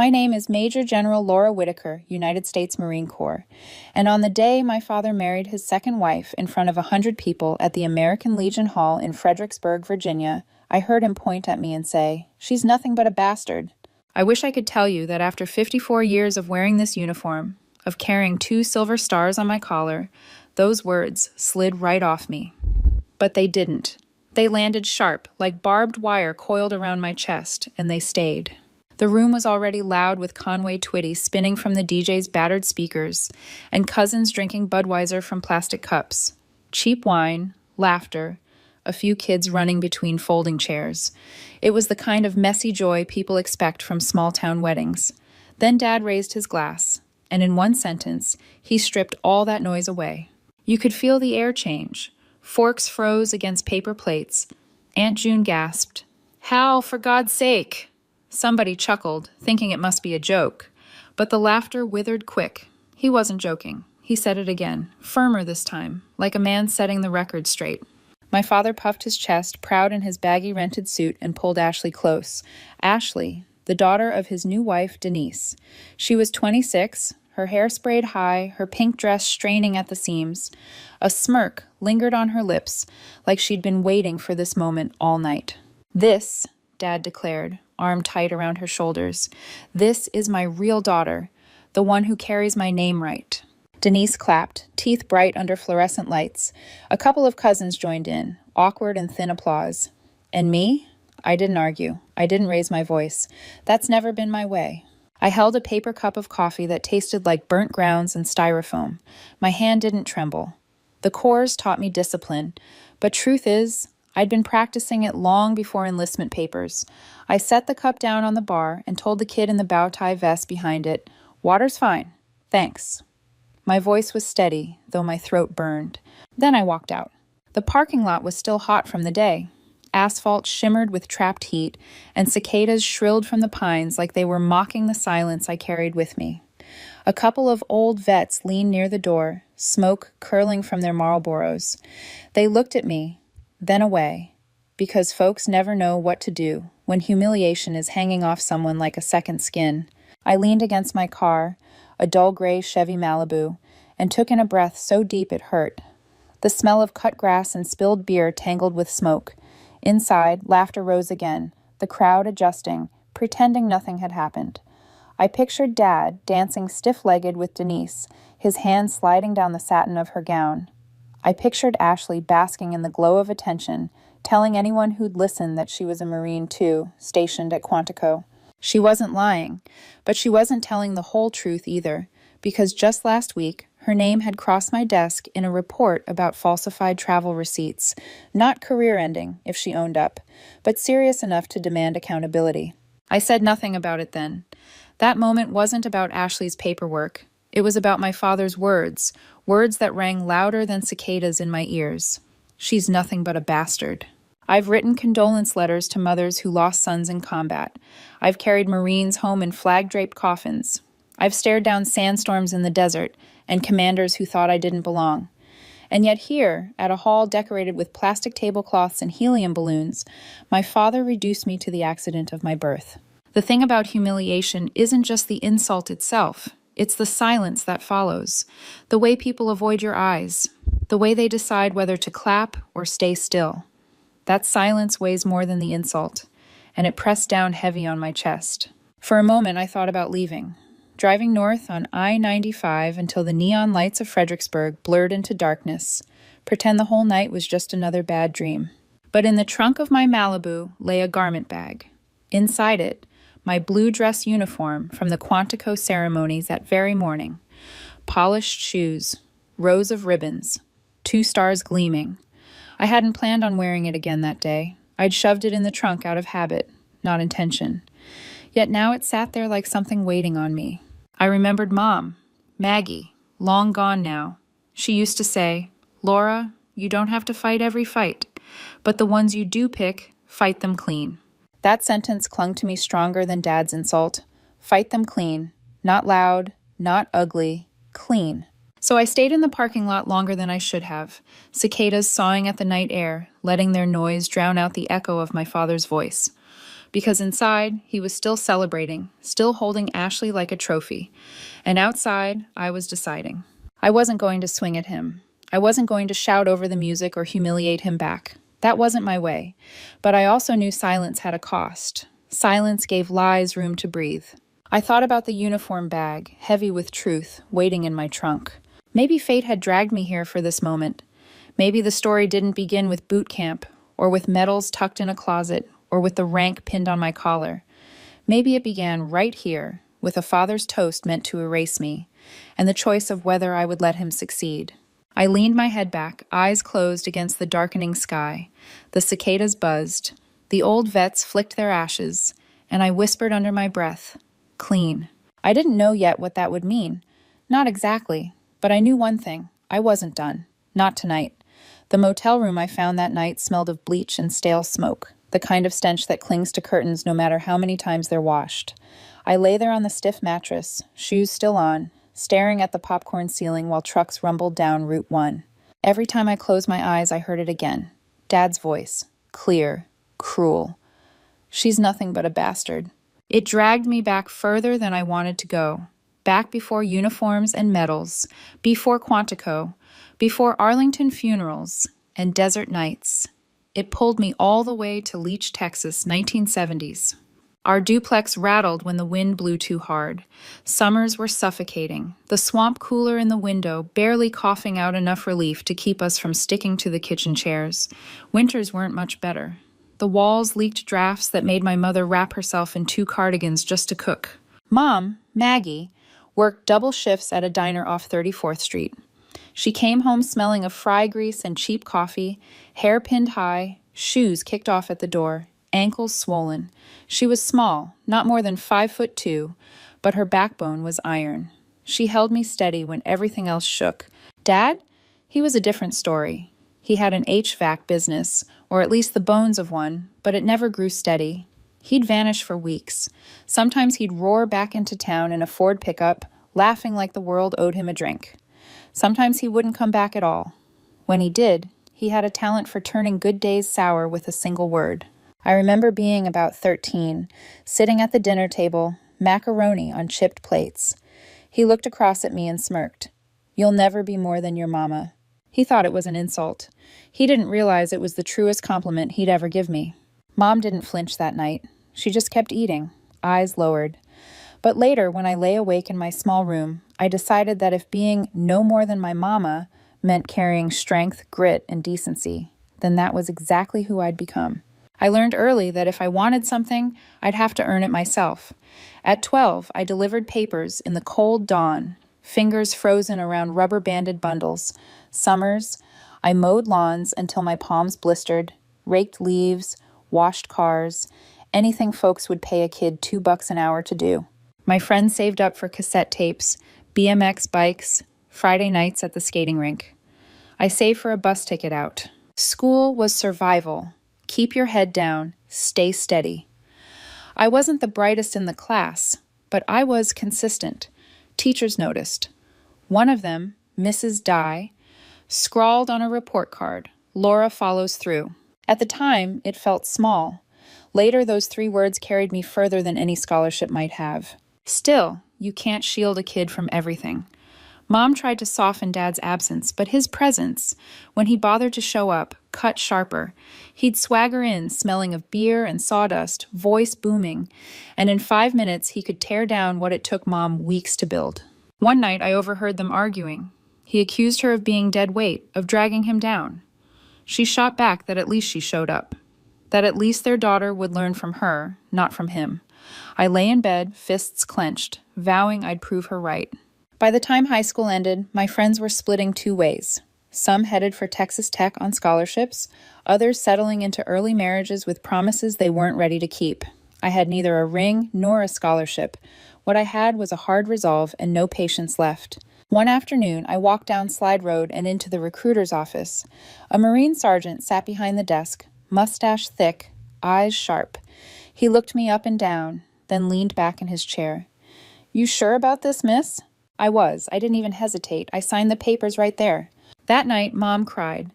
My name is Major General Laura Whitaker, United States Marine Corps, and on the day my father married his second wife in front of 100 people at the American Legion Hall in Fredericksburg, Virginia, I heard him point at me and say, "She's nothing but a bastard." I wish I could tell you that after 54 years of wearing this uniform, of carrying 2 silver stars on my collar, those words slid right off me. But they didn't. They landed sharp, like barbed wire coiled around my chest, and they stayed. The room was already loud with Conway Twitty spinning from the DJ's battered speakers, and cousins drinking Budweiser from plastic cups. Cheap wine, laughter, a few kids running between folding chairs. It was the kind of messy joy people expect from small-town weddings. Then Dad raised his glass, and in one sentence, he stripped all that noise away. You could feel the air change. Forks froze against paper plates. Aunt June gasped, "Hal, for God's sake!" Somebody chuckled, thinking it must be a joke. But the laughter withered quick. He wasn't joking. He said it again, firmer this time, like a man setting the record straight. My father puffed his chest, proud in his baggy rented suit, and pulled Ashley close. Ashley, the daughter of his new wife, Denise. She was 26, her hair sprayed high, her pink dress straining at the seams. A smirk lingered on her lips, like she'd been waiting for this moment all night. "This," Dad declared, arm tight around her shoulders, "this is my real daughter, the one who carries my name right." Denise clapped, teeth bright under fluorescent lights. A couple of cousins joined in, awkward and thin applause. And me? I didn't argue. I didn't raise my voice. That's never been my way. I held a paper cup of coffee that tasted like burnt grounds and styrofoam. My hand didn't tremble. The Corps taught me discipline, but truth is, I'd been practicing it long before enlistment papers. I set the cup down on the bar and told the kid in the bow tie vest behind it, "Water's fine. Thanks." My voice was steady, though my throat burned. Then I walked out. The parking lot was still hot from the day. Asphalt shimmered with trapped heat, and cicadas shrilled from the pines like they were mocking the silence I carried with me. A couple of old vets leaned near the door, smoke curling from their Marlboros. They looked at me, then away, because folks never know what to do when humiliation is hanging off someone like a second skin. I leaned against my car, a dull gray Chevy Malibu, and took in a breath so deep it hurt. The smell of cut grass and spilled beer tangled with smoke. Inside, laughter rose again, the crowd adjusting, pretending nothing had happened. I pictured Dad dancing stiff-legged with Denise, his hands sliding down the satin of her gown. I pictured Ashley basking in the glow of attention, telling anyone who'd listen that she was a Marine too, stationed at Quantico. She wasn't lying, but she wasn't telling the whole truth either, because just last week, her name had crossed my desk in a report about falsified travel receipts, not career-ending, if she owned up, but serious enough to demand accountability. I said nothing about it then. That moment wasn't about Ashley's paperwork. It was about my father's words, words that rang louder than cicadas in my ears. "She's nothing but a bastard." I've written condolence letters to mothers who lost sons in combat. I've carried Marines home in flag-draped coffins. I've stared down sandstorms in the desert and commanders who thought I didn't belong. And yet here, at a hall decorated with plastic tablecloths and helium balloons, my father reduced me to the accident of my birth. The thing about humiliation isn't just the insult itself. It's the silence that follows, the way people avoid your eyes, the way they decide whether to clap or stay still. That silence weighs more than the insult, and it pressed down heavy on my chest. For a moment, I thought about leaving, driving north on I-95 until the neon lights of Fredericksburg blurred into darkness, pretend the whole night was just another bad dream. But in the trunk of my Malibu lay a garment bag. Inside it, my blue dress uniform from the Quantico ceremonies that very morning. Polished shoes, rows of ribbons, 2 stars gleaming. I hadn't planned on wearing it again that day. I'd shoved it in the trunk out of habit, not intention. Yet now it sat there like something waiting on me. I remembered Mom, Maggie, long gone now. She used to say, "Laura, you don't have to fight every fight, but the ones you do pick, fight them clean." That sentence clung to me stronger than Dad's insult. Fight them clean. Not loud, not ugly, clean. So I stayed in the parking lot longer than I should have, cicadas sawing at the night air, letting their noise drown out the echo of my father's voice. because inside he was still celebrating, still holding Ashley like a trophy. And outside, I was deciding. I wasn't going to swing at him. I wasn't going to shout over the music or humiliate him back. That wasn't my way. But I also knew silence had a cost. Silence gave lies room to breathe. I thought about the uniform bag, heavy with truth, waiting in my trunk. Maybe fate had dragged me here for this moment. Maybe the story didn't begin with boot camp, or with medals tucked in a closet, or with the rank pinned on my collar. Maybe it began right here, with a father's toast meant to erase me, and the choice of whether I would let him succeed. I leaned my head back, eyes closed against the darkening sky. The cicadas buzzed. The old vets flicked their ashes, and I whispered under my breath, "Clean." I didn't know yet what that would mean. Not exactly, but I knew one thing. I wasn't done. Not tonight. The motel room I found that night smelled of bleach and stale smoke, the kind of stench that clings to curtains no matter how many times they're washed. I lay there on the stiff mattress, shoes still on, staring at the popcorn ceiling while trucks rumbled down Route 1. Every time I closed my eyes, I heard it again. Dad's voice. Clear. Cruel. "She's nothing but a bastard." It dragged me back further than I wanted to go. Back before uniforms and medals, before Quantico, before Arlington funerals and desert nights. It pulled me all the way to Leach, Texas, 1970s. Our duplex rattled when the wind blew too hard. Summers were suffocating, the swamp cooler in the window barely coughing out enough relief to keep us from sticking to the kitchen chairs. Winters weren't much better. The walls leaked drafts that made my mother wrap herself in 2 cardigans just to cook. Mom, Maggie, worked double shifts at a diner off 34th Street. She came home smelling of fry grease and cheap coffee, hair pinned high, shoes kicked off at the door, ankles swollen. She was small, not more than 5'2", but her backbone was iron. She held me steady when everything else shook. Dad? He was a different story. He had an HVAC business, or at least the bones of one, but it never grew steady. He'd vanish for weeks. Sometimes he'd roar back into town in a Ford pickup, laughing like the world owed him a drink. Sometimes he wouldn't come back at all. When he did, he had a talent for turning good days sour with a single word. I remember being about 13, sitting at the dinner table, macaroni on chipped plates. He looked across at me and smirked. "You'll never be more than your mama." He thought it was an insult. He didn't realize it was the truest compliment he'd ever give me. Mom didn't flinch that night. She just kept eating, eyes lowered. But later, when I lay awake in my small room, I decided that if being no more than my mama meant carrying strength, grit, and decency, then that was exactly who I'd become. I learned early that if I wanted something, I'd have to earn it myself. At 12, I delivered papers in the cold dawn, fingers frozen around rubber-banded bundles. Summers, I mowed lawns until my palms blistered, raked leaves, washed cars, anything folks would pay a kid $2 an hour to do. My friends saved up for cassette tapes, BMX bikes, Friday nights at the skating rink. I saved for a bus ticket out. School was survival. Keep your head down, stay steady. I wasn't the brightest in the class, but I was consistent. Teachers noticed. One of them, Mrs. Dye, scrawled on a report card, "Laura follows through." At the time, it felt small. Later, those 3 words carried me further than any scholarship might have. Still, you can't shield a kid from everything. Mom tried to soften Dad's absence, but his presence, when he bothered to show up, cut sharper. He'd swagger in, smelling of beer and sawdust, voice booming, and in 5 minutes he could tear down what it took Mom weeks to build. One night I overheard them arguing. He accused her of being dead weight, of dragging him down. She shot back that at least she showed up, that at least their daughter would learn from her, not from him. I lay in bed, fists clenched, vowing I'd prove her right. By the time high school ended, my friends were splitting 2 ways. Some headed for Texas Tech on scholarships, others settling into early marriages with promises they weren't ready to keep. I had neither a ring nor a scholarship. What I had was a hard resolve and no patience left. One afternoon, I walked down Slide Road and into the recruiter's office. A Marine sergeant sat behind the desk, mustache thick, eyes sharp. He looked me up and down, then leaned back in his chair. "You sure about this, miss?" I was. I didn't even hesitate. I signed the papers right there. That night, Mom cried.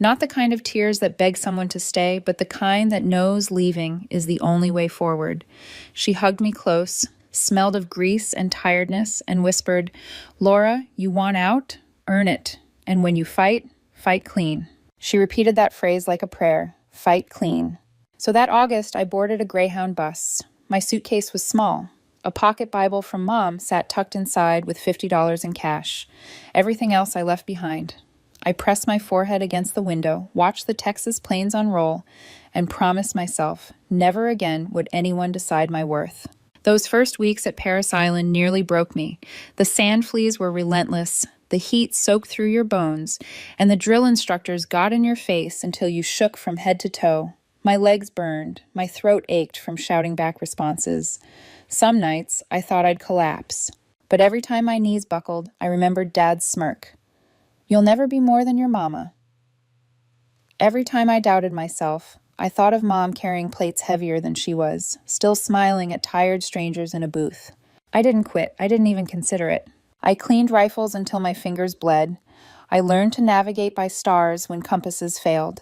Not the kind of tears that beg someone to stay, but the kind that knows leaving is the only way forward. She hugged me close, smelled of grease and tiredness, and whispered, "Laura, you want out? Earn it. And when you fight, fight clean." She repeated that phrase like a prayer, fight clean. So that August, I boarded a Greyhound bus. My suitcase was small. A pocket Bible from Mom sat tucked inside with $50 in cash. Everything else I left behind. I pressed my forehead against the window, watched the Texas plains unroll, and promised myself never again would anyone decide my worth. Those first weeks at Parris Island nearly broke me. The sand fleas were relentless, the heat soaked through your bones, and the drill instructors got in your face until you shook from head to toe. My legs burned, my throat ached from shouting back responses. Some nights I thought I'd collapse, but every time my knees buckled, I remembered Dad's smirk. "You'll never be more than your mama." Every time I doubted myself, I thought of Mom carrying plates heavier than she was, still smiling at tired strangers in a booth. I didn't quit. I didn't even consider it. I cleaned rifles until my fingers bled. I learned to navigate by stars when compasses failed.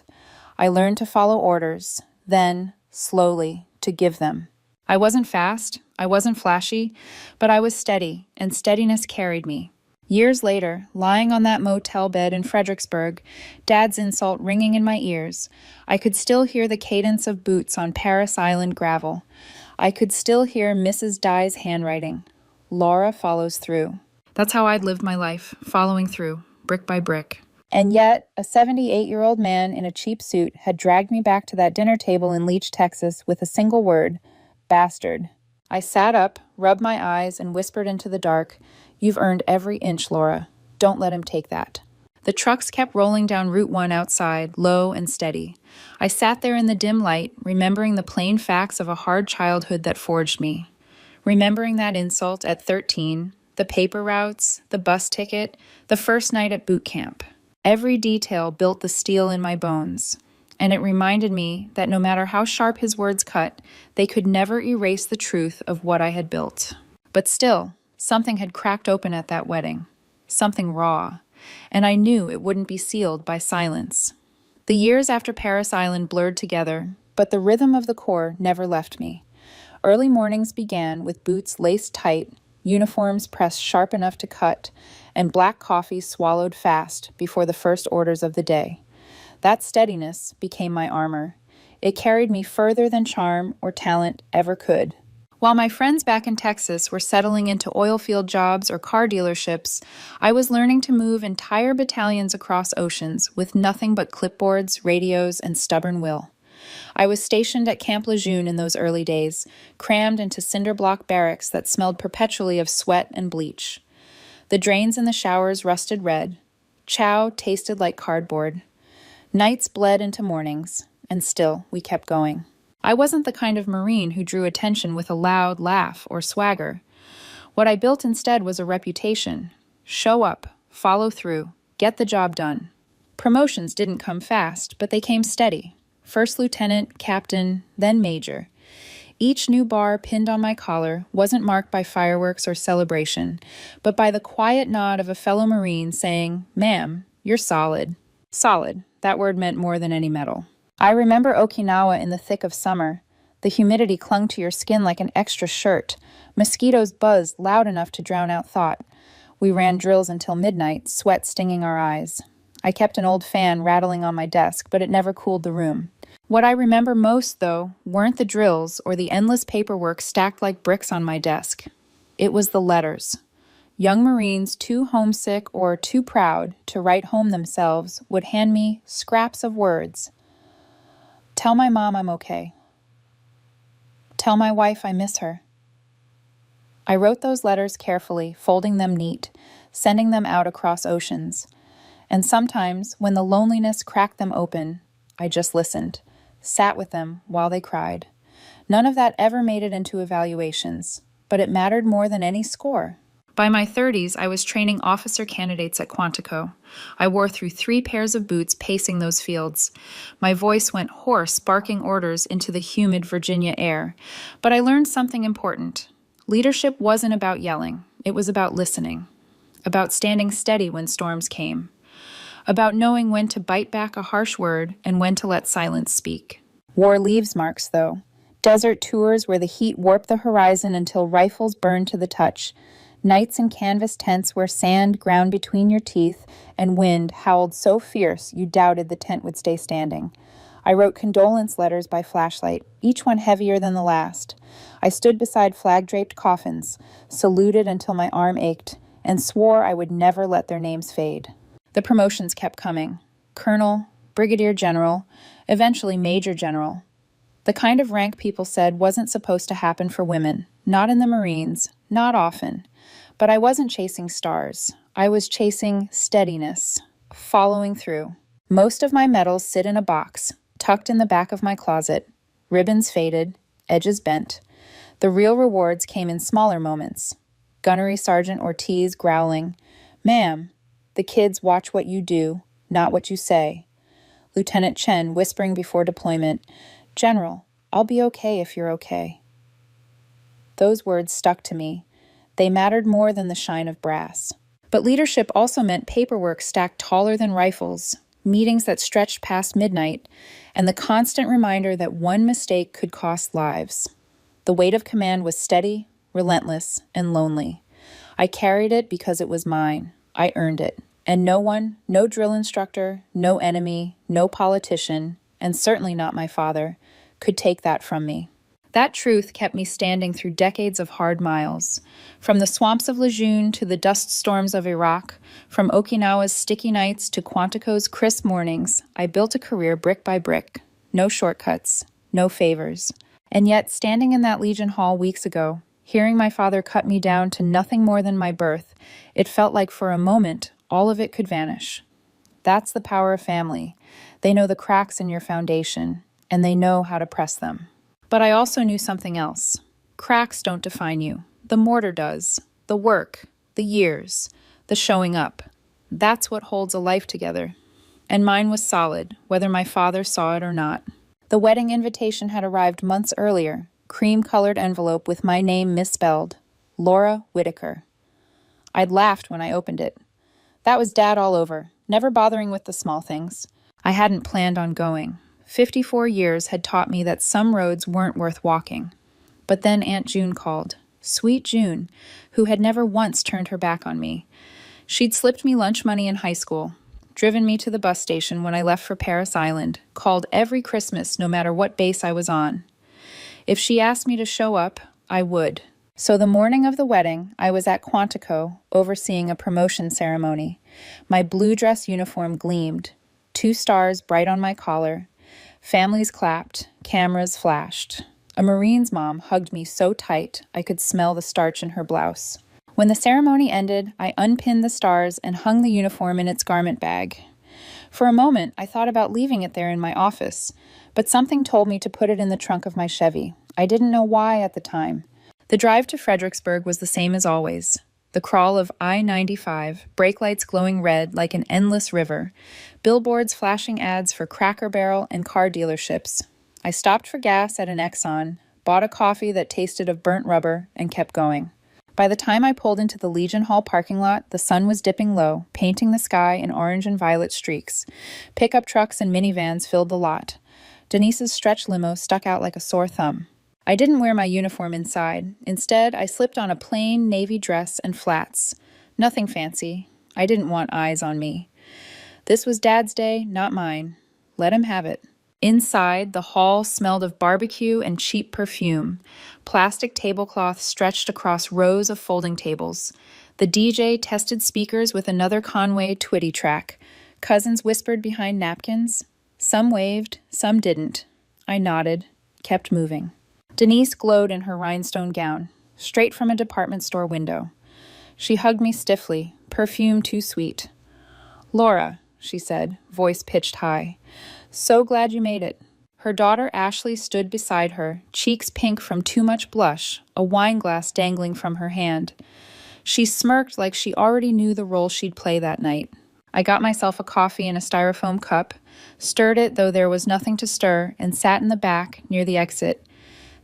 I learned to follow orders, then, slowly, to give them. I wasn't fast, I wasn't flashy, but I was steady, and steadiness carried me. Years later, lying on that motel bed in Fredericksburg, Dad's insult ringing in my ears, I could still hear the cadence of boots on Parris Island gravel. I could still hear Mrs. Dye's handwriting. Laura follows through. That's how I'd lived my life, following through, brick by brick. And yet, a 78-year-old man in a cheap suit had dragged me back to that dinner table in Leach, Texas, with a single word, bastard. I sat up, rubbed my eyes, and whispered into the dark, "You've earned every inch, Laura. Don't let him take that." The trucks kept rolling down Route 1 outside, low and steady. I sat there in the dim light, remembering the plain facts of a hard childhood that forged me. Remembering that insult at 13, the paper routes, the bus ticket, the first night at boot camp. Every detail built the steel in my bones, and it reminded me that no matter how sharp his words cut, they could never erase the truth of what I had built. But still, something had cracked open at that wedding, something raw, and I knew it wouldn't be sealed by silence. The years after Parris Island blurred together, but the rhythm of the Corps never left me. Early mornings began with boots laced tight, uniforms pressed sharp enough to cut, and black coffee swallowed fast before the first orders of the day. That steadiness became my armor. It carried me further than charm or talent ever could. While my friends back in Texas were settling into oil field jobs or car dealerships, I was learning to move entire battalions across oceans with nothing but clipboards, radios, and stubborn will. I was stationed at Camp Lejeune in those early days, crammed into cinder block barracks that smelled perpetually of sweat and bleach. The drains in the showers rusted red. Chow tasted like cardboard. Nights bled into mornings, and still we kept going. I wasn't the kind of Marine who drew attention with a loud laugh or swagger. What I built instead was a reputation. Show up, follow through, get the job done. Promotions didn't come fast, but they came steady. First lieutenant, captain, then major. Each new bar pinned on my collar wasn't marked by fireworks or celebration, but by the quiet nod of a fellow Marine saying, "Ma'am, you're solid." Solid, that word meant more than any medal. I remember Okinawa in the thick of summer. The humidity clung to your skin like an extra shirt. Mosquitoes buzzed loud enough to drown out thought. We ran drills until midnight, sweat stinging our eyes. I kept an old fan rattling on my desk, but it never cooled the room. What I remember most, though, weren't the drills or the endless paperwork stacked like bricks on my desk. It was the letters. Young Marines too homesick or too proud to write home themselves would hand me scraps of words. Tell my mom I'm okay. Tell my wife I miss her. I wrote those letters carefully, folding them neat, sending them out across oceans. And sometimes, when the loneliness cracked them open, I just listened, sat with them while they cried. None of that ever made it into evaluations, but it mattered more than any score. By my 30s, I was training officer candidates at Quantico. I wore through 3 pairs of boots pacing those fields. My voice went hoarse, barking orders into the humid Virginia air. But I learned something important. Leadership wasn't about yelling. It was about listening, about standing steady when storms came. about knowing when to bite back a harsh word and when to let silence speak. War leaves marks, though. Desert tours where the heat warped the horizon until rifles burned to the touch. Nights in canvas tents where sand ground between your teeth and wind howled so fierce you doubted the tent would stay standing. I wrote condolence letters by flashlight, each one heavier than the last. I stood beside flag-draped coffins, saluted until my arm ached, and swore I would never let their names fade. The promotions kept coming. Colonel, Brigadier General, eventually Major General. The kind of rank people said wasn't supposed to happen for women, not in the Marines, not often. But I wasn't chasing stars. I was chasing steadiness, following through. Most of my medals sit in a box, tucked in the back of my closet, ribbons faded, edges bent. The real rewards came in smaller moments. Gunnery Sergeant Ortiz growling, "Ma'am, the kids watch what you do, not what you say." Lieutenant Chen whispering before deployment, "General, I'll be okay if you're okay." Those words stuck to me. They mattered more than the shine of brass. But leadership also meant paperwork stacked taller than rifles, meetings that stretched past midnight, and the constant reminder that one mistake could cost lives. The weight of command was steady, relentless, and lonely. I carried it because it was mine. I earned it. And no one, no drill instructor, no enemy, no politician, and certainly not my father, could take that from me. That truth kept me standing through decades of hard miles. From the swamps of Lejeune to the dust storms of Iraq, from Okinawa's sticky nights to Quantico's crisp mornings, I built a career brick by brick. No shortcuts, no favors. And yet, standing in that Legion Hall weeks ago, hearing my father cut me down to nothing more than my birth, it felt like for a moment, all of it could vanish. That's the power of family. They know the cracks in your foundation, and they know how to press them. But I also knew something else. Cracks don't define you. The mortar does. The work, the years, the showing up. That's what holds a life together. And mine was solid, whether my father saw it or not. The wedding invitation had arrived months earlier, cream-colored envelope with my name misspelled, Laura Whitaker. I'd laughed when I opened it. That was Dad all over, never bothering with the small things. I hadn't planned on going. 54 years had taught me that some roads weren't worth walking. But then Aunt June called. Sweet June, who had never once turned her back on me. She'd slipped me lunch money in high school, driven me to the bus station when I left for Paris Island, called every Christmas no matter what base I was on. If she asked me to show up, I would. So the morning of the wedding, I was at Quantico, overseeing a promotion ceremony. My blue dress uniform gleamed, 2 stars bright on my collar. Families clapped, cameras flashed. A Marine's mom hugged me so tight I could smell the starch in her blouse. When the ceremony ended, I unpinned the stars and hung the uniform in its garment bag. For a moment, I thought about leaving it there in my office, but something told me to put it in the trunk of my Chevy. I didn't know why at the time. The drive to Fredericksburg was the same as always. The crawl of I-95, brake lights glowing red like an endless river, billboards flashing ads for Cracker Barrel and car dealerships. I stopped for gas at an Exxon, bought a coffee that tasted of burnt rubber, and kept going. By the time I pulled into the Legion Hall parking lot, the sun was dipping low, painting the sky in orange and violet streaks. Pickup trucks and minivans filled the lot. Denise's stretch limo stuck out like a sore thumb. I didn't wear my uniform inside. Instead, I slipped on a plain navy dress and flats. Nothing fancy. I didn't want eyes on me. This was Dad's day, not mine. Let him have it. Inside, the hall smelled of barbecue and cheap perfume. Plastic tablecloths stretched across rows of folding tables. The DJ tested speakers with another Conway Twitty track. Cousins whispered behind napkins. Some waved, some didn't. I nodded, kept moving. Denise glowed in her rhinestone gown, straight from a department store window. She hugged me stiffly, perfume too sweet. "Laura," she said, voice pitched high. "So glad you made it." Her daughter Ashley stood beside her, cheeks pink from too much blush, a wine glass dangling from her hand. She smirked like she already knew the role she'd play that night. I got myself a coffee in a styrofoam cup, stirred it though there was nothing to stir, and sat in the back, near the exit.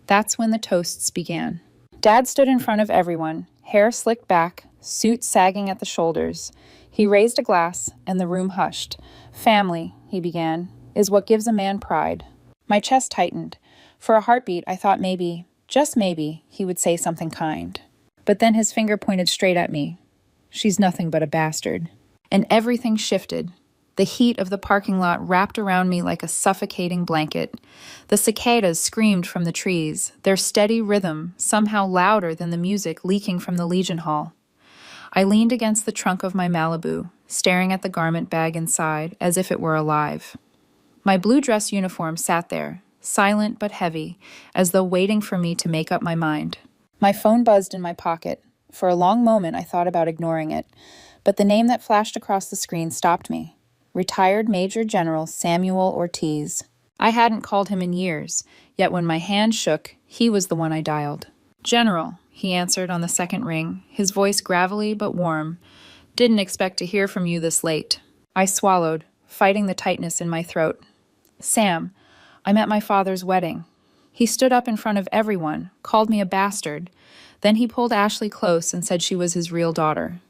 That's when the toasts began. Dad stood in front of everyone, hair slicked back, suit sagging at the shoulders. He raised a glass, and the room hushed. "Family," he began, "is what gives a man pride." My chest tightened. For a heartbeat, I thought maybe, just maybe, he would say something kind. But then his finger pointed straight at me. "She's nothing but a bastard." And everything shifted. The heat of the parking lot wrapped around me like a suffocating blanket. The cicadas screamed from the trees, their steady rhythm somehow louder than the music leaking from the Legion Hall. I leaned against the trunk of my Malibu, staring at the garment bag inside as if it were alive. My blue dress uniform sat there, silent but heavy, as though waiting for me to make up my mind. My phone buzzed in my pocket. For a long moment I thought about ignoring it, but the name that flashed across the screen stopped me. Retired Major General Samuel Ortiz. I hadn't called him in years, yet when my hand shook, he was the one I dialed. "General," he answered on the second ring, his voice gravelly but warm. "Didn't expect to hear from you this late." I swallowed, fighting the tightness in my throat. "Sam, I'm at my father's wedding." He stood up in front of everyone, called me a bastard. Then he pulled Ashley close and said she was his real daughter.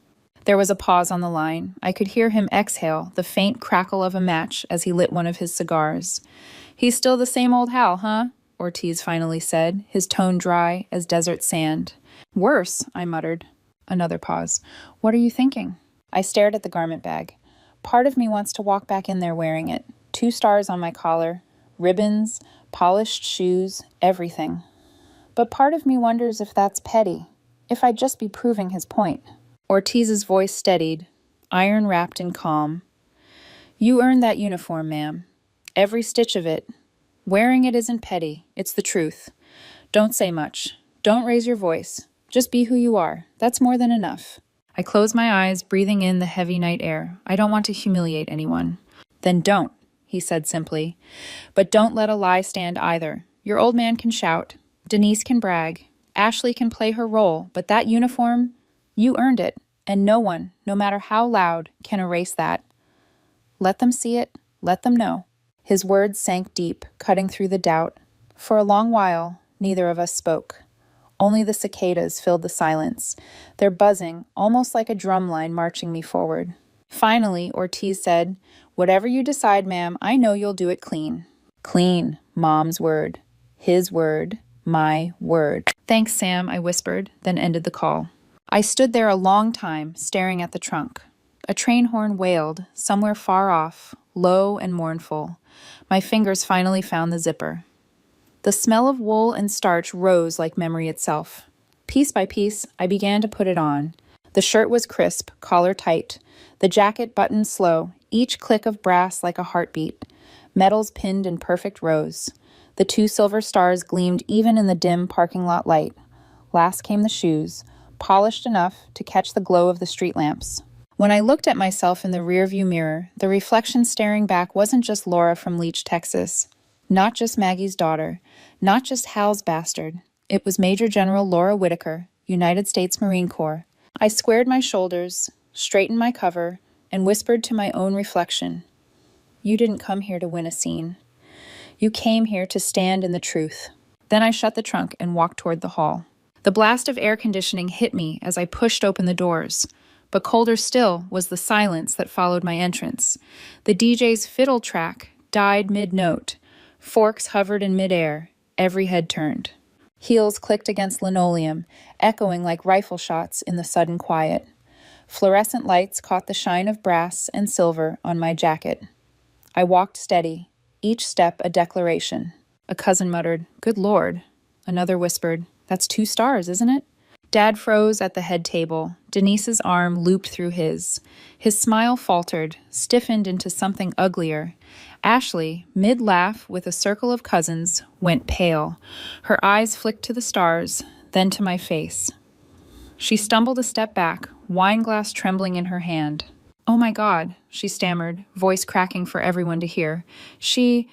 There was a pause on the line. I could hear him exhale, the faint crackle of a match as he lit one of his cigars. "He's still the same old Hal, huh?" Ortiz finally said, his tone dry as desert sand. "Worse," I muttered. Another pause. "What are you thinking?" I stared at the garment bag. Part of me wants to walk back in there wearing it. 2 stars on my collar, ribbons, polished shoes, everything. But part of me wonders if that's petty, if I'd just be proving his point. Ortiz's voice steadied, iron-wrapped in calm. "You earned that uniform, ma'am. Every stitch of it. Wearing it isn't petty, it's the truth. Don't say much. Don't raise your voice. Just be who you are. That's more than enough." I closed my eyes, breathing in the heavy night air. I don't want to humiliate anyone. "Then don't," he said simply. "But don't let a lie stand either. Your old man can shout. Denise can brag. Ashley can play her role, but that uniform, you earned it, and no one, no matter how loud, can erase that. Let them see it. Let them know." His words sank deep, cutting through the doubt. For a long while, neither of us spoke. Only the cicadas filled the silence, their buzzing almost like a drum line marching me forward. Finally, Ortiz said, "Whatever you decide, ma'am, I know you'll do it clean." Clean, Mom's word. His word, my word. "Thanks, Sam," I whispered, then ended the call. I stood there a long time, staring at the trunk. A train horn wailed, somewhere far off, low and mournful. My fingers finally found the zipper. The smell of wool and starch rose like memory itself. Piece by piece, I began to put it on. The shirt was crisp, collar tight. The jacket buttoned slow, each click of brass like a heartbeat. Metals pinned in perfect rows. The 2 silver stars gleamed even in the dim parking lot light. Last came the shoes, polished enough to catch the glow of the street lamps. When I looked at myself in the rearview mirror, the reflection staring back wasn't just Laura from Leach, Texas. Not just Maggie's daughter. Not just Hal's bastard. It was Major General Laura Whitaker, United States Marine Corps. I squared my shoulders, straightened my cover, and whispered to my own reflection, "You didn't come here to win a scene. You came here to stand in the truth." Then I shut the trunk and walked toward the hall. The blast of air conditioning hit me as I pushed open the doors. But colder still was the silence that followed my entrance. The DJ's fiddle track died mid-note. Forks hovered in mid-air. Every head turned. Heels clicked against linoleum, echoing like rifle shots in the sudden quiet. Fluorescent lights caught the shine of brass and silver on my jacket. I walked steady, each step a declaration. A cousin muttered, "Good Lord." Another whispered, "That's 2 stars, isn't it?" Dad froze at the head table. Denise's arm looped through his. His smile faltered, stiffened into something uglier. Ashley, mid-laugh with a circle of cousins, went pale. Her eyes flicked to the stars, then to my face. She stumbled a step back, wine glass trembling in her hand. "Oh my God," she stammered, voice cracking for everyone to hear. She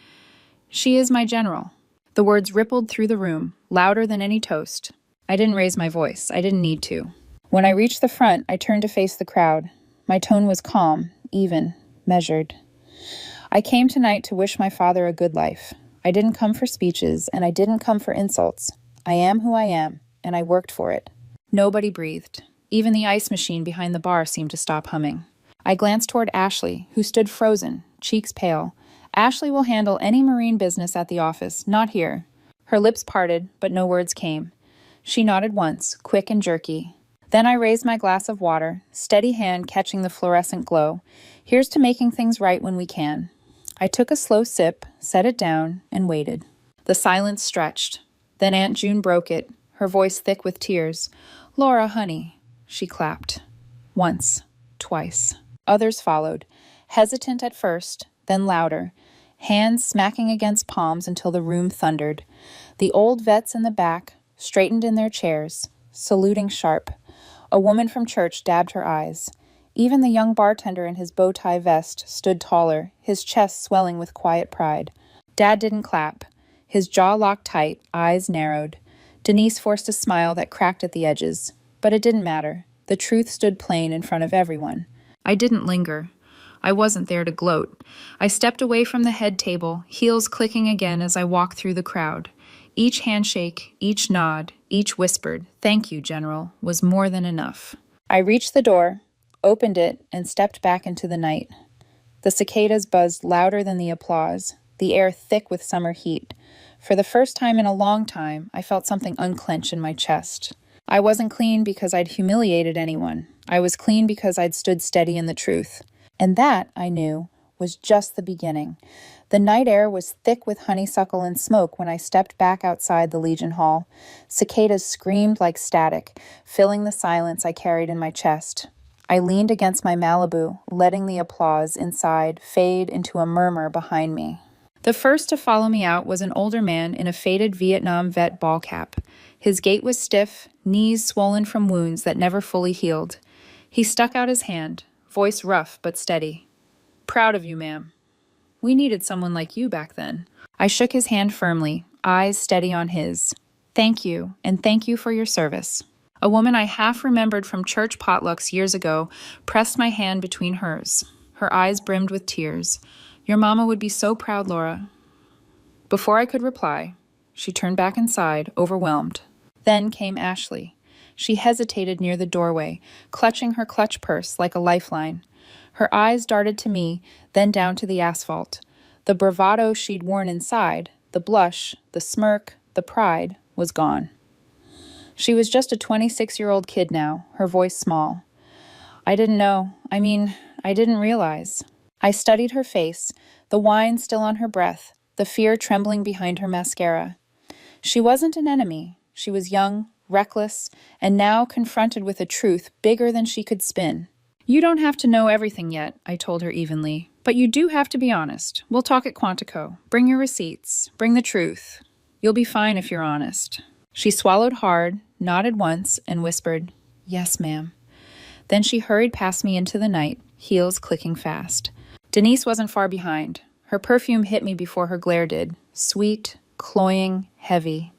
is my general." The words rippled through the room, louder than any toast. I didn't raise my voice. I didn't need to. When I reached the front, I turned to face the crowd. My tone was calm, even, measured. "I came tonight to wish my father a good life. I didn't come for speeches, and I didn't come for insults. I am who I am, and I worked for it." Nobody breathed. Even the ice machine behind the bar seemed to stop humming. I glanced toward Ashley, who stood frozen, cheeks pale. Ashley will handle any marine business at the office, not here. Her lips parted, but no words came. She nodded once, quick and jerky. Then I raised my glass of water, steady hand catching the fluorescent glow. Here's to making things right when we can. I took a slow sip, set it down, and waited. The silence stretched. Then Aunt June broke it, her voice thick with tears. "Laura, honey." She clapped. Once, twice. Others followed, hesitant at first, then louder, hands smacking against palms until the room thundered. The old vets in the back straightened in their chairs, saluting sharp. A woman from church dabbed her eyes. Even the young bartender in his bow-tie vest stood taller, his chest swelling with quiet pride. Dad didn't clap. His jaw locked tight, eyes narrowed. Denise forced a smile that cracked at the edges. But it didn't matter. The truth stood plain in front of everyone. I didn't linger. I wasn't there to gloat. I stepped away from the head table, heels clicking again as I walked through the crowd. Each handshake, each nod, each whispered, "Thank you, General," was more than enough. I reached the door, opened it, and stepped back into the night. The cicadas buzzed louder than the applause, the air thick with summer heat. For the first time in a long time, I felt something unclench in my chest. I wasn't clean because I'd humiliated anyone. I was clean because I'd stood steady in the truth. And that, I knew, was just the beginning. The night air was thick with honeysuckle and smoke when I stepped back outside the Legion Hall. Cicadas screamed like static, filling the silence I carried in my chest. I leaned against my Malibu, letting the applause inside fade into a murmur behind me. The first to follow me out was an older man in a faded Vietnam vet ball cap. His gait was stiff, knees swollen from wounds that never fully healed. He stuck out his hand, voice rough but steady. "Proud of you, ma'am. We needed someone like you back then." I shook his hand firmly, eyes steady on his. "Thank you, and thank you for your service." A woman I half remembered from church potlucks years ago pressed my hand between hers. Her eyes brimmed with tears. "Your mama would be so proud, Laura." Before I could reply, she turned back inside, overwhelmed. Then came Ashley. She hesitated near the doorway, clutching her clutch purse like a lifeline. Her eyes darted to me, then down to the asphalt. The bravado she'd worn inside, the blush, the smirk, the pride, was gone. She was just a 26-year-old kid now, her voice small. I didn't know. I didn't realize. I studied her face, the wine still on her breath, the fear trembling behind her mascara. She wasn't an enemy. She was young, reckless, and now confronted with a truth bigger than she could spin. "You don't have to know everything yet," I told her evenly, "but you do have to be honest. We'll talk at Quantico. Bring your receipts. Bring the truth. You'll be fine if you're honest." She swallowed hard, nodded once, and whispered, "Yes, ma'am." Then she hurried past me into the night, heels clicking fast. Denise wasn't far behind. Her perfume hit me before her glare did, sweet, cloying, heavy.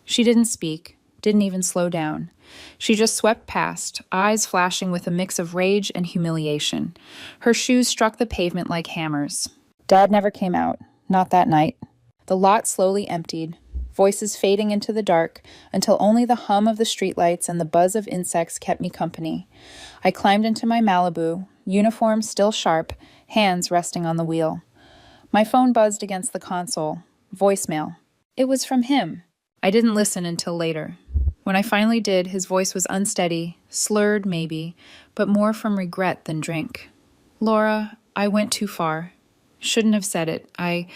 She didn't speak, didn't even slow down. She just swept past, eyes flashing with a mix of rage and humiliation. Her shoes struck the pavement like hammers. Dad never came out, not that night. The lot slowly emptied, voices fading into the dark until only the hum of the streetlights and the buzz of insects kept me company. I climbed into my Malibu, uniform still sharp, hands resting on the wheel. My phone buzzed against the console. Voicemail. It was from him. I didn't listen until later. When I finally did, his voice was unsteady, slurred maybe, but more from regret than drink. "Laura, I went too far. Shouldn't have said it. I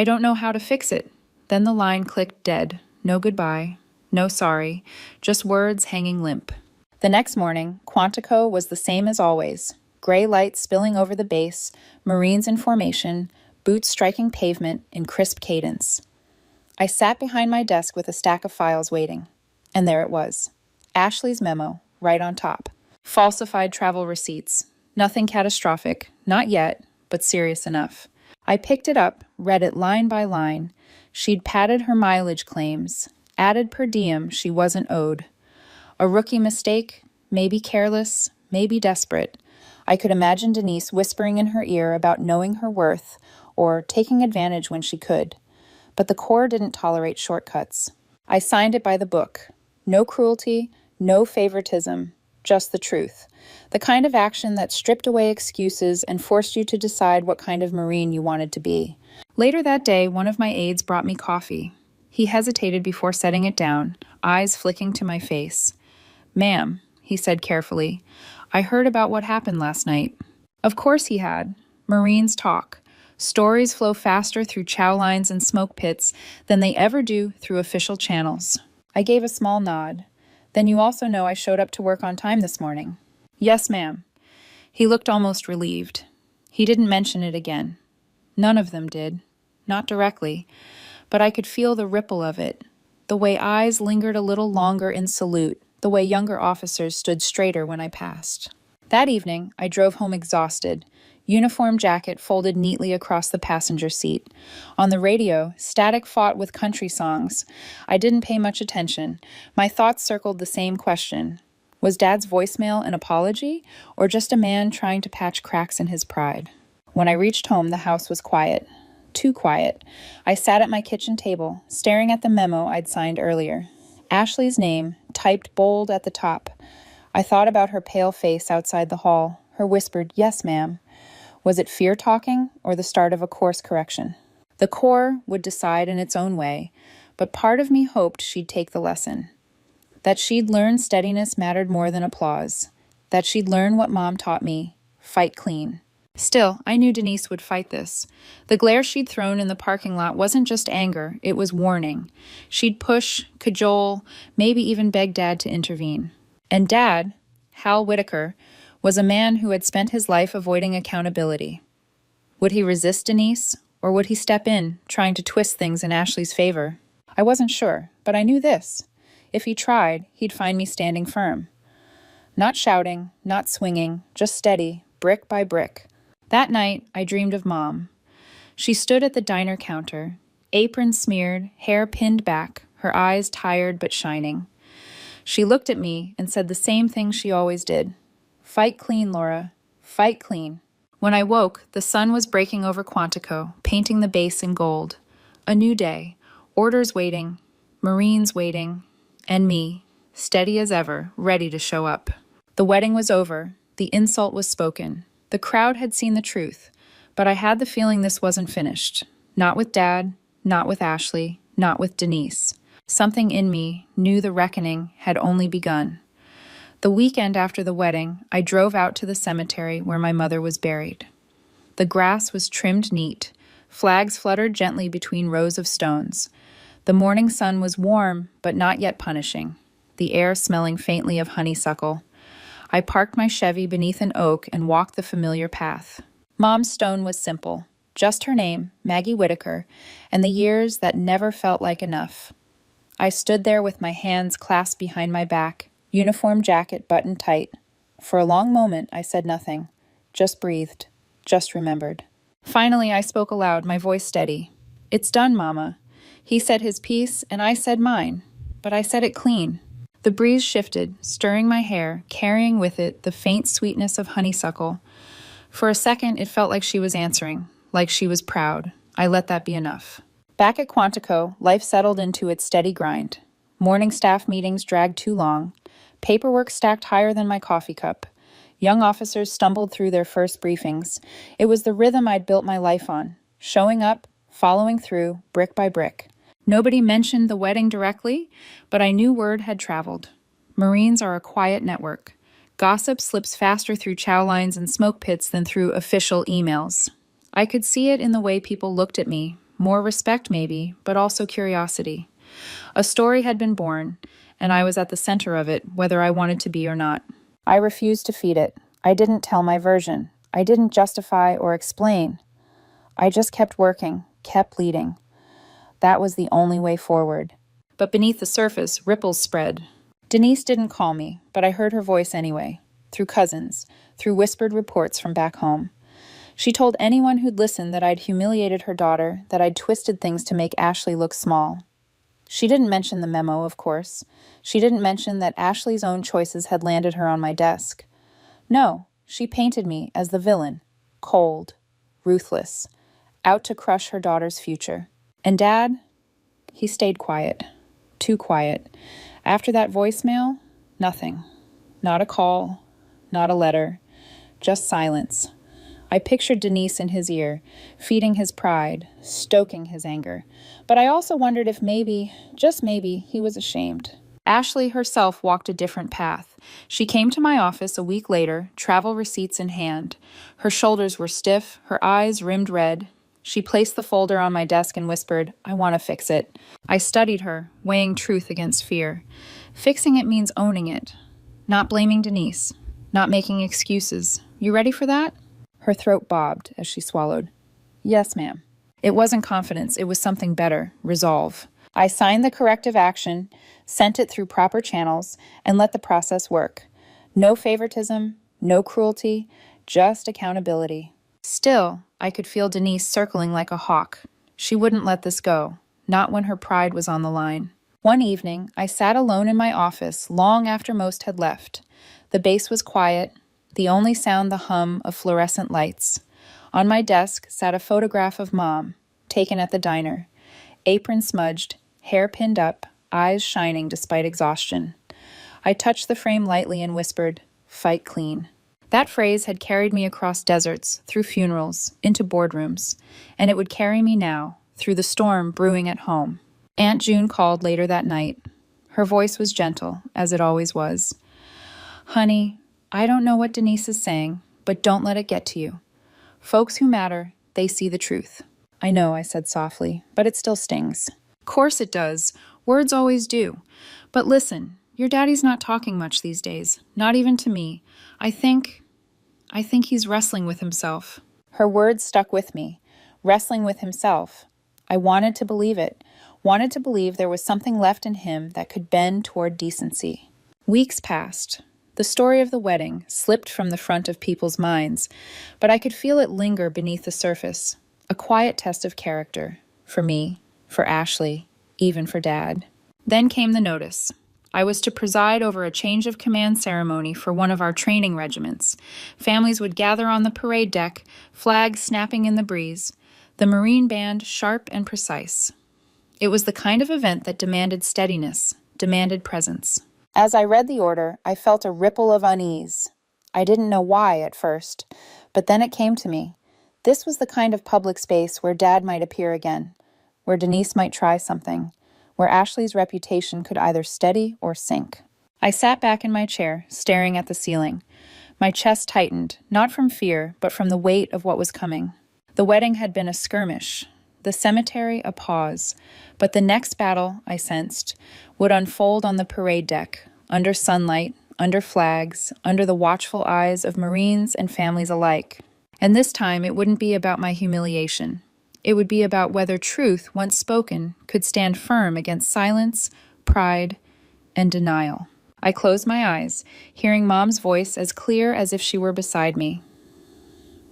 don't know how to fix it." Then the line clicked dead. No goodbye, no sorry, just words hanging limp. The next morning, Quantico was the same as always. Gray lights spilling over the base, Marines in formation, boots striking pavement in crisp cadence. I sat behind my desk with a stack of files waiting. And there it was. Ashley's memo, right on top. Falsified travel receipts. Nothing catastrophic, not yet, but serious enough. I picked it up, read it line by line. She'd padded her mileage claims, added per diem she wasn't owed. A rookie mistake, maybe careless, maybe desperate. I could imagine Denise whispering in her ear about knowing her worth or taking advantage when she could. But the Corps didn't tolerate shortcuts. I signed it by the book. No cruelty, no favoritism, just the truth. The kind of action that stripped away excuses and forced you to decide what kind of Marine you wanted to be. Later that day, one of my aides brought me coffee. He hesitated before setting it down, eyes flicking to my face. "Ma'am," he said carefully, "I heard about what happened last night." Of course he had. Marines talk. Stories flow faster through chow lines and smoke pits than they ever do through official channels. I gave a small nod. "Then you also know I showed up to work on time this morning." "Yes, ma'am." He looked almost relieved. He didn't mention it again. None of them did. Not directly. But I could feel the ripple of it. The way eyes lingered a little longer in salute. The way younger officers stood straighter when I passed. That evening, I drove home exhausted. Uniform jacket folded neatly across the passenger seat. On the radio, static fought with country songs. I didn't pay much attention. My thoughts circled the same question. Was Dad's voicemail an apology, or just a man trying to patch cracks in his pride? When I reached home, the house was quiet. Too quiet. I sat at my kitchen table, staring at the memo I'd signed earlier. Ashley's name, typed bold at the top. I thought about her pale face outside the hall, her whispered, "Yes, ma'am." Was it fear talking or the start of a course correction? The Corps would decide in its own way, but part of me hoped she'd take the lesson. That she'd learn steadiness mattered more than applause. That she'd learn what Mom taught me, fight clean. Still, I knew Denise would fight this. The glare she'd thrown in the parking lot wasn't just anger, it was warning. She'd push, cajole, maybe even beg Dad to intervene. And Dad, Hal Whitaker, was a man who had spent his life avoiding accountability. Would he resist Denise, or would he step in, trying to twist things in Ashley's favor? I wasn't sure, but I knew this. If he tried, he'd find me standing firm. Not shouting, not swinging, just steady, brick by brick. That night, I dreamed of Mom. She stood at the diner counter, apron smeared, hair pinned back, her eyes tired but shining. She looked at me and said the same thing she always did. "Fight clean, Laura. Fight clean." When I woke, the sun was breaking over Quantico, painting the base in gold. A new day. Orders waiting. Marines waiting. And me, steady as ever, ready to show up. The wedding was over. The insult was spoken. The crowd had seen the truth. But I had the feeling this wasn't finished. Not with Dad, not with Ashley, not with Denise. Something in me knew the reckoning had only begun. The weekend after the wedding, I drove out to the cemetery where my mother was buried. The grass was trimmed neat. Flags fluttered gently between rows of stones. The morning sun was warm, but not yet punishing, the air smelling faintly of honeysuckle. I parked my Chevy beneath an oak and walked the familiar path. Mom's stone was simple, just her name, Maggie Whitaker, and the years that never felt like enough. I stood there with my hands clasped behind my back, uniform jacket buttoned tight. For a long moment, I said nothing, just breathed, just remembered. Finally, I spoke aloud, my voice steady. "It's done, Mama." He said his piece, and I said mine, but I said it clean. The breeze shifted, stirring my hair, carrying with it the faint sweetness of honeysuckle. For a second, it felt like she was answering, like she was proud. I let that be enough. Back at Quantico, life settled into its steady grind. Morning staff meetings dragged too long. Paperwork stacked higher than my coffee cup. Young officers stumbled through their first briefings. It was the rhythm I'd built my life on, showing up, following through, brick by brick. Nobody mentioned the wedding directly, but I knew word had traveled. Marines are a quiet network. Gossip slips faster through chow lines and smoke pits than through official emails. I could see it in the way people looked at me, more respect maybe, but also curiosity. A story had been born, and I was at the center of it, whether I wanted to be or not. I refused to feed it. I didn't tell my version. I didn't justify or explain. I just kept working, kept leading. That was the only way forward. But beneath the surface, ripples spread. Denise didn't call me, but I heard her voice anyway, through cousins, through whispered reports from back home. She told anyone who'd listened that I'd humiliated her daughter, that I'd twisted things to make Ashley look small. She didn't mention the memo, of course. She didn't mention that Ashley's own choices had landed her on my desk. No, she painted me as the villain, cold, ruthless, out to crush her daughter's future. And Dad, he stayed quiet, too quiet. After that voicemail, nothing. Not a call, not a letter, just silence. I pictured Denise in his ear, feeding his pride, stoking his anger. But I also wondered if maybe, just maybe, he was ashamed. Ashley herself walked a different path. She came to my office a week later, travel receipts in hand. Her shoulders were stiff, her eyes rimmed red. She placed the folder on my desk and whispered, "I want to fix it." I studied her, weighing truth against fear. Fixing it means owning it. Not blaming Denise. Not making excuses. You ready for that? Her throat bobbed as she swallowed. Yes, ma'am. It wasn't confidence, it was something better, resolve. I signed the corrective action, sent it through proper channels, and let the process work. No favoritism, no cruelty, just accountability. Still, I could feel Denise circling like a hawk. She wouldn't let this go, not when her pride was on the line. One evening, I sat alone in my office long after most had left. The base was quiet, the only sound the hum of fluorescent lights. On my desk sat a photograph of Mom, taken at the diner. Apron smudged, hair pinned up, eyes shining despite exhaustion. I touched the frame lightly and whispered, "Fight clean." That phrase had carried me across deserts, through funerals, into boardrooms, and it would carry me now, through the storm brewing at home. Aunt June called later that night. Her voice was gentle, as it always was. "Honey, I don't know what Denise is saying, but don't let it get to you. Folks who matter, they see the truth." "I know," I said softly, "but it still stings." "Course it does. Words always do. But listen, your daddy's not talking much these days, not even to me. I think he's wrestling with himself." Her words stuck with me. Wrestling with himself. I wanted to believe it. Wanted to believe there was something left in him that could bend toward decency. Weeks passed. The story of the wedding slipped from the front of people's minds, but I could feel it linger beneath the surface. A quiet test of character. For me, for Ashley, even for Dad. Then came the notice. I was to preside over a change of command ceremony for one of our training regiments. Families would gather on the parade deck, flags snapping in the breeze, the Marine band sharp and precise. It was the kind of event that demanded steadiness, demanded presence. As I read the order, I felt a ripple of unease. I didn't know why at first, but then it came to me. This was the kind of public space where Dad might appear again, where Denise might try something, where Ashley's reputation could either steady or sink. I sat back in my chair, staring at the ceiling. My chest tightened, not from fear, but from the weight of what was coming. The wedding had been a skirmish, the cemetery a pause, but the next battle, I sensed, would unfold on the parade deck, under sunlight, under flags, under the watchful eyes of Marines and families alike. And this time it wouldn't be about my humiliation. It would be about whether truth, once spoken, could stand firm against silence, pride, and denial. I closed my eyes, hearing Mom's voice as clear as if she were beside me.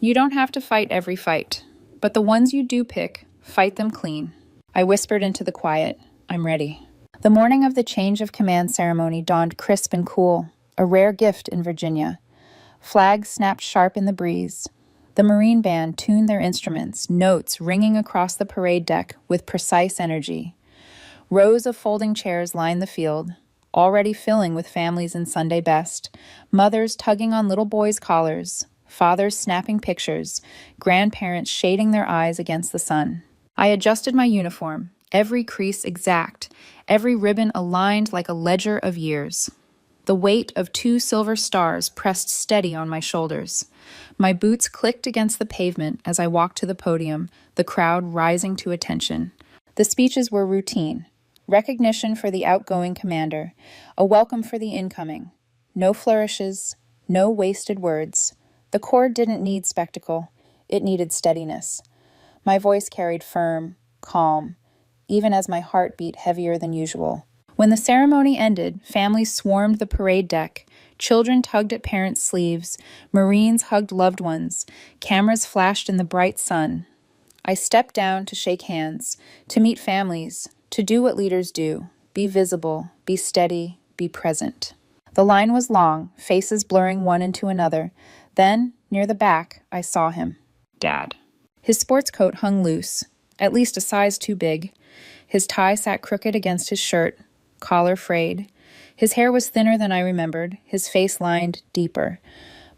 "You don't have to fight every fight, but the ones you do pick, fight them clean." I whispered into the quiet, "I'm ready." The morning of the change of command ceremony dawned crisp and cool, a rare gift in Virginia. Flags snapped sharp in the breeze. The Marine band tuned their instruments, notes ringing across the parade deck with precise energy. Rows of folding chairs lined the field, already filling with families in Sunday best, mothers tugging on little boys' collars, fathers snapping pictures, grandparents shading their eyes against the sun. I adjusted my uniform, every crease exact, every ribbon aligned like a ledger of years. The weight of 2 silver stars pressed steady on my shoulders. My boots clicked against the pavement as I walked to the podium, the crowd rising to attention. The speeches were routine. Recognition for the outgoing commander, a welcome for the incoming. No flourishes, no wasted words. The Corps didn't need spectacle. It needed steadiness. My voice carried firm, calm, even as my heart beat heavier than usual. When the ceremony ended, families swarmed the parade deck. Children tugged at parents' sleeves. Marines hugged loved ones. Cameras flashed in the bright sun. I stepped down to shake hands, to meet families, to do what leaders do, be visible, be steady, be present. The line was long, faces blurring one into another. Then, near the back, I saw him. Dad. His sports coat hung loose, at least a size too big. His tie sat crooked against his shirt, collar frayed. His hair was thinner than I remembered, his face lined deeper.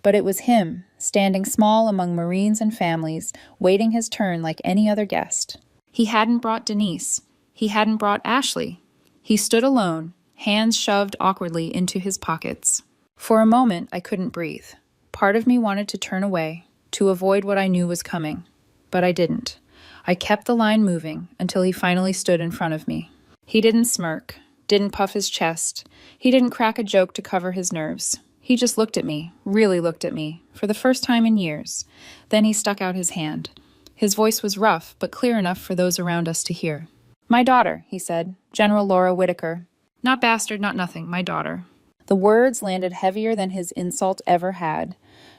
But it was him, standing small among Marines and families, waiting his turn like any other guest. He hadn't brought Denise. He hadn't brought Ashley. He stood alone, hands shoved awkwardly into his pockets. For a moment, I couldn't breathe. Part of me wanted to turn away, to avoid what I knew was coming. But I didn't. I kept the line moving until he finally stood in front of me. He didn't smirk, didn't puff his chest. He didn't crack a joke to cover his nerves. He just looked at me, really looked at me, for the first time in years. Then he stuck out his hand. His voice was rough, but clear enough for those around us to hear. "My daughter," he said, "General Laura Whitaker. Not bastard, not nothing, my daughter." The words landed heavier than his insult ever had.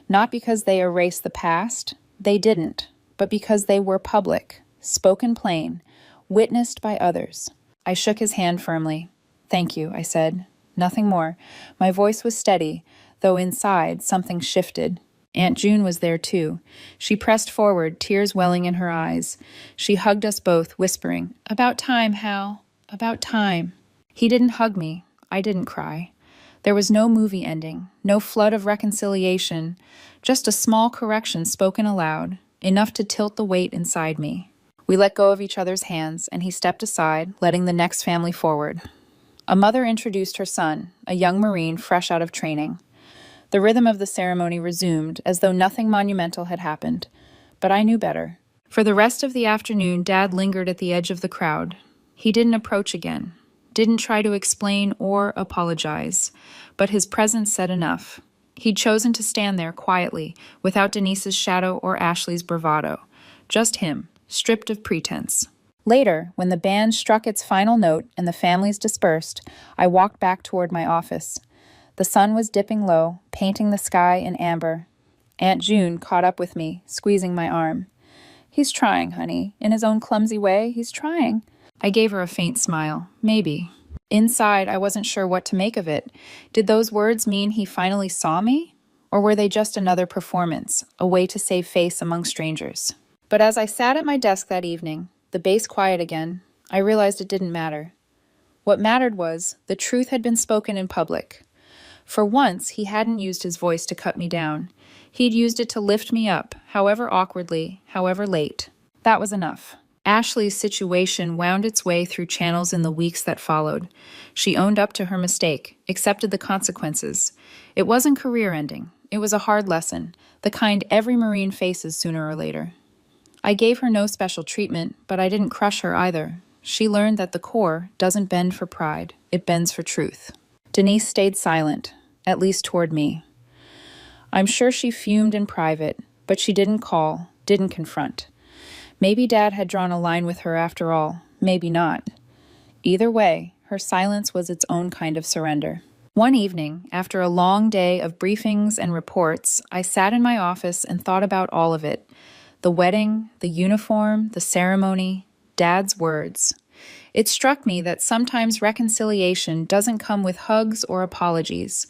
Not because they erased the past, they didn't, but because they were public, spoken plain, witnessed by others. I shook his hand firmly. "Thank you," I said. Nothing more. My voice was steady, though inside something shifted. Aunt June was there too. She pressed forward, tears welling in her eyes. She hugged us both, whispering, "About time, Hal. About time." He didn't hug me. I didn't cry. There was no movie ending, no flood of reconciliation, just a small correction spoken aloud, enough to tilt the weight inside me. We let go of each other's hands, and he stepped aside, letting the next family forward. A mother introduced her son, a young Marine fresh out of training. The rhythm of the ceremony resumed, as though nothing monumental had happened. But I knew better. For the rest of the afternoon, Dad lingered at the edge of the crowd. He didn't approach again, didn't try to explain or apologize, but his presence said enough. He'd chosen to stand there quietly, without Denise's shadow or Ashley's bravado. Just him, stripped of pretense. Later, when the band struck its final note and the families dispersed, I walked back toward my office. The sun was dipping low, painting the sky in amber. Aunt June caught up with me, squeezing my arm. "He's trying, honey. In his own clumsy way, he's trying." I gave her a faint smile. Maybe. Inside, I wasn't sure what to make of it. Did those words mean he finally saw me? Or were they just another performance, a way to save face among strangers? But as I sat at my desk that evening, the bass quiet again, I realized it didn't matter. What mattered was, the truth had been spoken in public. For once, he hadn't used his voice to cut me down. He'd used it to lift me up, however awkwardly, however late. That was enough. Ashley's situation wound its way through channels in the weeks that followed. She owned up to her mistake, accepted the consequences. It wasn't career-ending. It was a hard lesson, the kind every Marine faces sooner or later. I gave her no special treatment, but I didn't crush her either. She learned that the Corps doesn't bend for pride, it bends for truth. Denise stayed silent, at least toward me. I'm sure she fumed in private, but she didn't call, didn't confront. Maybe Dad had drawn a line with her after all, maybe not. Either way, her silence was its own kind of surrender. One evening, after a long day of briefings and reports, I sat in my office and thought about all of it. The wedding, the uniform, the ceremony, Dad's words. It struck me that sometimes reconciliation doesn't come with hugs or apologies.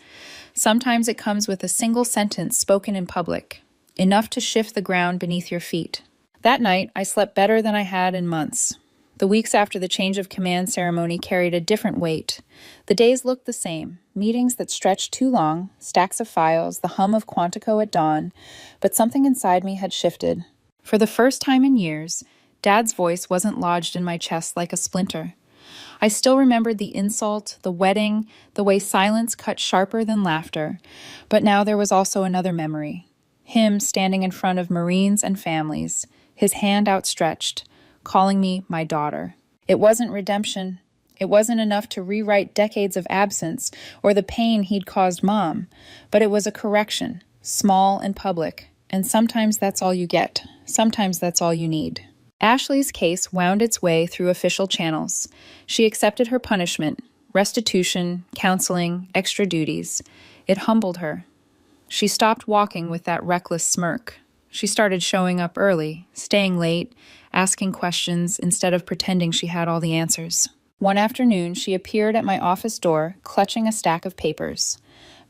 Sometimes it comes with a single sentence spoken in public, enough to shift the ground beneath your feet. That night, I slept better than I had in months. The weeks after the change of command ceremony carried a different weight. The days looked the same, meetings that stretched too long, stacks of files, the hum of Quantico at dawn, but something inside me had shifted. For the first time in years, Dad's voice wasn't lodged in my chest like a splinter. I still remembered the insult, the wedding, the way silence cut sharper than laughter, but now there was also another memory. Him standing in front of Marines and families, his hand outstretched, calling me my daughter. It wasn't redemption. It wasn't enough to rewrite decades of absence or the pain he'd caused Mom, but it was a correction, small and public, and sometimes that's all you get. Sometimes that's all you need. Ashley's case wound its way through official channels. She accepted her punishment, restitution, counseling, extra duties. It humbled her. She stopped walking with that reckless smirk. She started showing up early, staying late, asking questions instead of pretending she had all the answers. One afternoon, she appeared at my office door, clutching a stack of papers.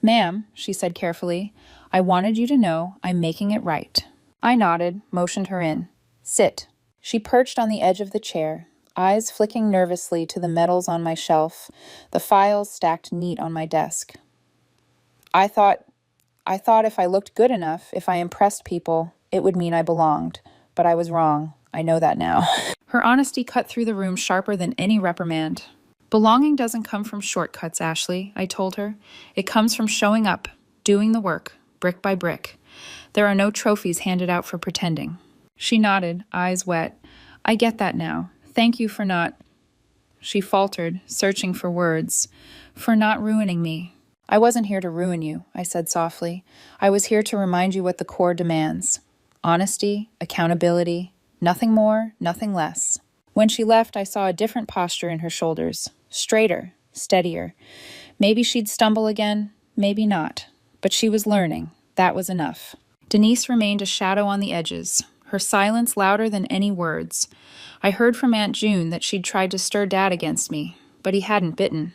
"Ma'am," she said carefully, "I wanted you to know I'm making it right." I nodded, motioned her in. "Sit." She perched on the edge of the chair. eyes flicking nervously to the medals on my shelf, the files stacked neat on my desk. I thought if I looked good enough, if I impressed people, it would mean I belonged. But I was wrong. I know that now. Her honesty cut through the room sharper than any reprimand. Belonging doesn't come from shortcuts, Ashley, I told her. It comes from showing up, doing the work, brick by brick. There are no trophies handed out for pretending. She nodded, eyes wet. I get that now. Thank you for not... She faltered, searching for words. For not ruining me. I wasn't here to ruin you, I said softly. I was here to remind you what the Corps demands. Honesty, accountability, nothing more, nothing less. When she left, I saw a different posture in her shoulders. Straighter, steadier. Maybe she'd stumble again, maybe not. But she was learning. That was enough. Denise remained a shadow on the edges, her silence louder than any words. I heard from Aunt June that she'd tried to stir Dad against me, but he hadn't bitten.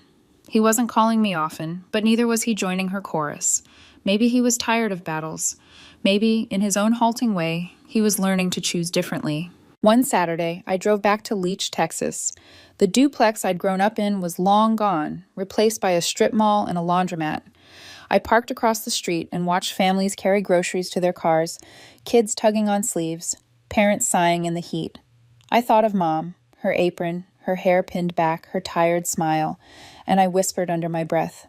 He wasn't calling me often, but neither was he joining her chorus. Maybe he was tired of battles. Maybe, in his own halting way, he was learning to choose differently. One Saturday, I drove back to Leach, Texas. The duplex I'd grown up in was long gone, replaced by a strip mall and a laundromat. I parked across the street and watched families carry groceries to their cars, kids tugging on sleeves, parents sighing in the heat. I thought of Mom, her apron, her hair pinned back, her tired smile, and I whispered under my breath,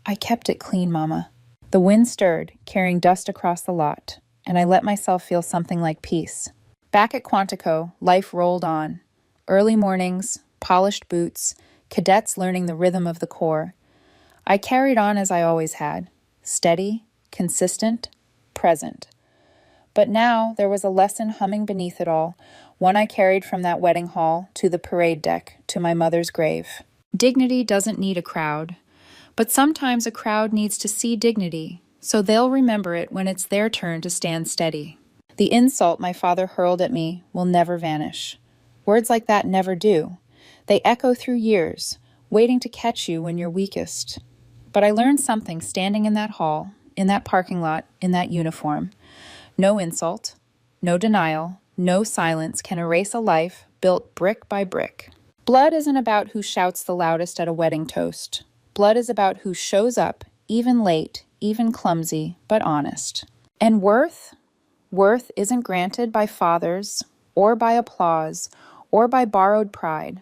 I kept it clean, Mama. The wind stirred, carrying dust across the lot, and I let myself feel something like peace. Back at Quantico, life rolled on. Early mornings, polished boots, cadets learning the rhythm of the Corps. I carried on as I always had, steady, consistent, present. But now there was a lesson humming beneath it all, one I carried from that wedding hall to the parade deck, to my mother's grave. Dignity doesn't need a crowd, but sometimes a crowd needs to see dignity, so they'll remember it when it's their turn to stand steady. The insult my father hurled at me will never vanish. Words like that never do. They echo through years, waiting to catch you when you're weakest. But I learned something standing in that hall, in that parking lot, in that uniform. No insult, no denial, no silence can erase a life built brick by brick. Blood isn't about who shouts the loudest at a wedding toast. Blood is about who shows up, even late, even clumsy, but honest. And worth? Worth isn't granted by fathers, or by applause, or by borrowed pride.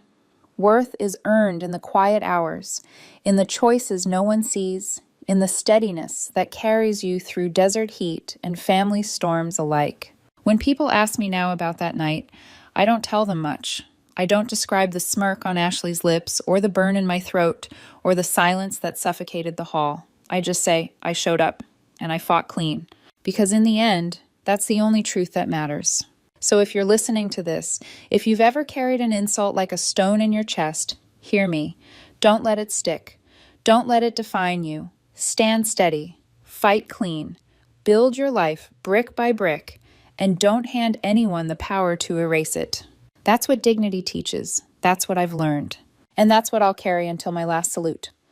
Worth is earned in the quiet hours, in the choices no one sees, in the steadiness that carries you through desert heat and family storms alike. When people ask me now about that night, I don't tell them much. I don't describe the smirk on Ashley's lips, or the burn in my throat, or the silence that suffocated the hall. I just say, I showed up, and I fought clean. Because in the end, that's the only truth that matters. So if you're listening to this, if you've ever carried an insult like a stone in your chest, hear me. Don't let it stick. Don't let it define you. Stand steady. Fight clean. Build your life brick by brick, and don't hand anyone the power to erase it. That's what dignity teaches. That's what I've learned. And that's what I'll carry until my last salute.